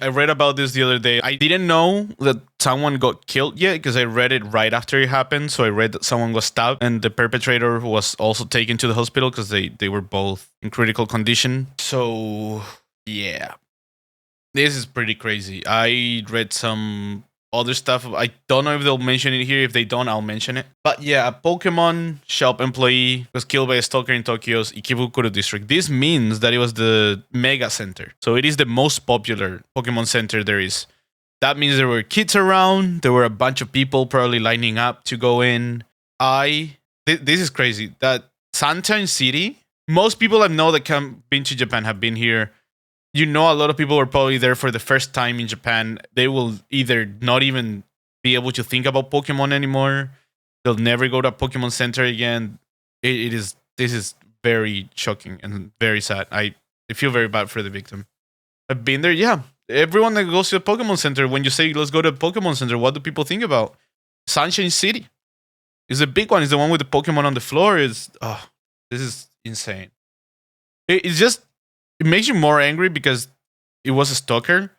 I read about this the other day. I didn't know that someone got killed yet because I read it right after it happened. So I read that someone was stabbed and the perpetrator was also taken to the hospital because they were both in critical condition. So, yeah. This is pretty crazy. I read some other stuff. I don't know if they'll mention it here. If they don't, I'll mention it. But yeah, a Pokemon shop employee was killed by a stalker in Tokyo's Ikebukuro district. This means that it was the mega center. So it is the most popular Pokemon center there is. That means there were kids around. There were a bunch of people probably lining up to go in. This is crazy. That Sunshine City, most people I know that been to Japan have been here. You know, a lot of people were probably there for the first time in Japan. They will either not even be able to think about Pokemon anymore. They'll never go to a Pokemon Center again. This is very shocking and very sad. I feel very bad for the victim. I've been there. Yeah, everyone that goes to a Pokemon Center, when you say let's go to a Pokemon Center, what do people think about? Sunshine City is a big one. It's the one with the Pokemon on the floor. This is insane. It's just. It makes you more angry because it was a stalker,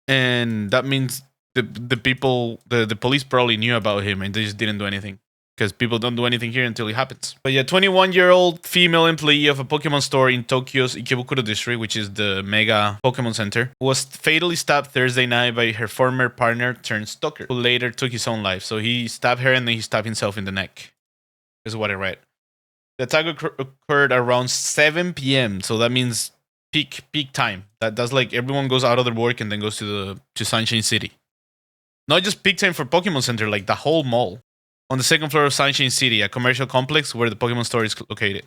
and that means the people, the police probably knew about him and they just didn't do anything because people don't do anything here until it happens. But yeah, 21-year-old female employee of a Pokemon store in Tokyo's Ikebukuro district, which is the mega Pokemon center, was fatally stabbed Thursday night by her former partner turned stalker, who later took his own life. So he stabbed her and then he stabbed himself in the neck, is what I read. The attack occurred around 7 p.m., so that means peak time. That's like everyone goes out of their work and then goes to Sunshine City. Not just peak time for Pokemon Center, like the whole mall. On the second floor of Sunshine City, a commercial complex where the Pokemon store is located.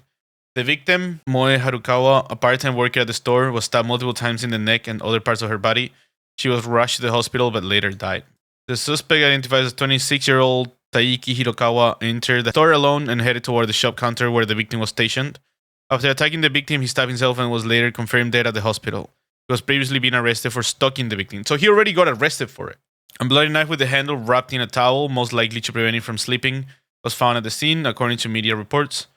The victim, Moe Harukawa, a part-time worker at the store, was stabbed multiple times in the neck and other parts of her body. She was rushed to the hospital but later died. The suspect, identified as 26-year-old Taiki Hirokawa, entered the store alone and headed toward the shop counter where the victim was stationed. After attacking the victim, he stabbed himself and was later confirmed dead at the hospital. He was previously being arrested for stalking the victim. So he already got arrested for it. A bloody knife with the handle wrapped in a towel, most likely to prevent him from sleeping, was found at the scene, according to media reports.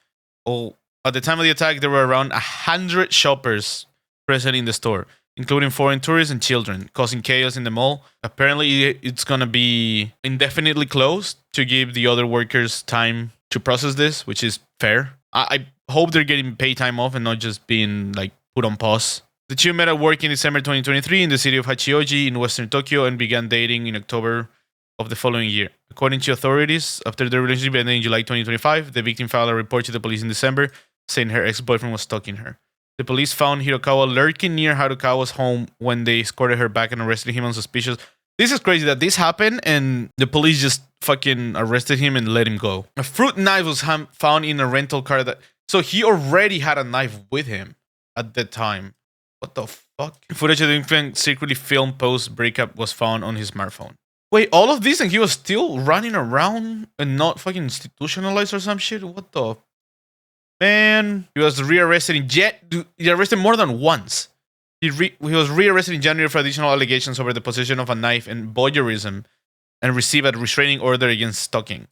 At the time of the attack, there were around 100 shoppers present in the store, including foreign tourists and children, causing chaos in the mall. Apparently, it's going to be indefinitely closed to give the other workers time to process this, which is fair. I hope they're getting paid time off and not just being like put on pause. The two met at work in December 2023 in the city of Hachioji in western Tokyo and began dating in October of the following year. According to authorities, after their relationship ended in July 2025, the victim filed a report to the police in December saying her ex-boyfriend was stalking her. The police found Hirokawa lurking near Harukawa's home when they escorted her back and arrested him on suspicious. This is crazy that this happened and the police just fucking arrested him and let him go. A fruit knife was found in a rental car so he already had a knife with him at the time. What the fuck? Footage of the infant secretly filmed post-breakup was found on his smartphone. Wait, all of this and he was still running around and not fucking institutionalized or some shit? What the... Man, he was rearrested he arrested more than once. He was rearrested in January for additional allegations over the possession of a knife and voyeurism and received a restraining order against stalking.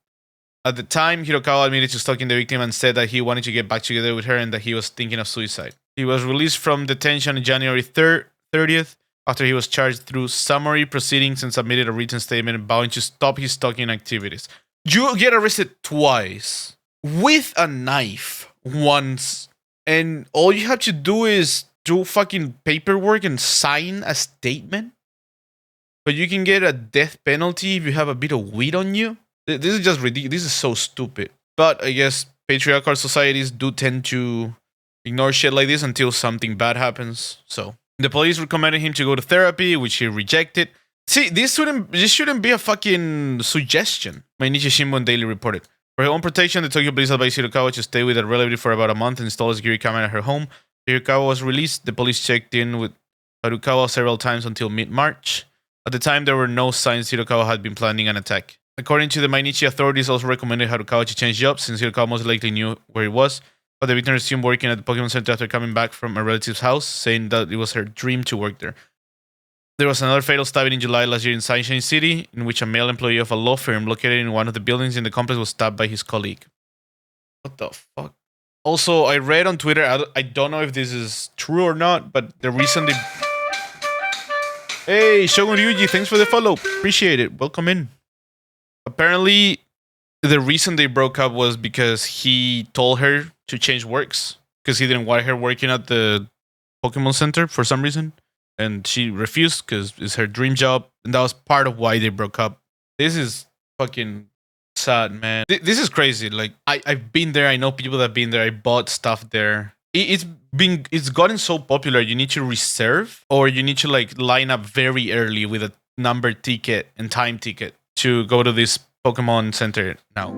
At the time, Hirokawa admitted to stalking the victim and said that he wanted to get back together with her and that he was thinking of suicide. He was released from detention on January 30th after he was charged through summary proceedings and submitted a written statement vowing to stop his stalking activities. You get arrested twice with a knife once, and all you have to do is do fucking paperwork and sign a statement, but you can get a death penalty if you have a bit of weed on you. This is just ridiculous. This is so stupid. But I guess patriarchal societies do tend to ignore shit like this until something bad happens. So the police recommended him to go to therapy, which he rejected. See, this shouldn't be a fucking suggestion. Mainichi Shimbun Daily reported. For her own protection, the Tokyo police advised Hirokawa to stay with a relative for about a month and install a security camera at her home. Hirokawa was released. The police checked in with Harukawa several times until mid-March. At the time, there were no signs Hirokawa had been planning an attack. According to the Mainichi, authorities also recommended Harukawa to change jobs since Hirokawa most likely knew where he was. But the victim resumed working at the Pokemon Center after coming back from a relative's house, saying that it was her dream to work there. There was another fatal stabbing in July last year in Sunshine City, in which a male employee of a law firm located in one of the buildings in the complex was stabbed by his colleague. What the fuck? Also, I read on Twitter, I don't know if this is true or not, but the reason they... Hey, Shogun Ryuji, thanks for the follow. Appreciate it. Welcome in. Apparently, the reason they broke up was because he told her to change works because he didn't want her working at the Pokemon Center for some reason, and she refused because it's her dream job, and that was part of why they broke up. This is fucking sad, man. This is crazy. Like I've been there. I know people that have been there. I bought stuff there. It's gotten so popular. You need to reserve or you need to like line up very early with a number ticket and time ticket to go to this Pokemon Center now.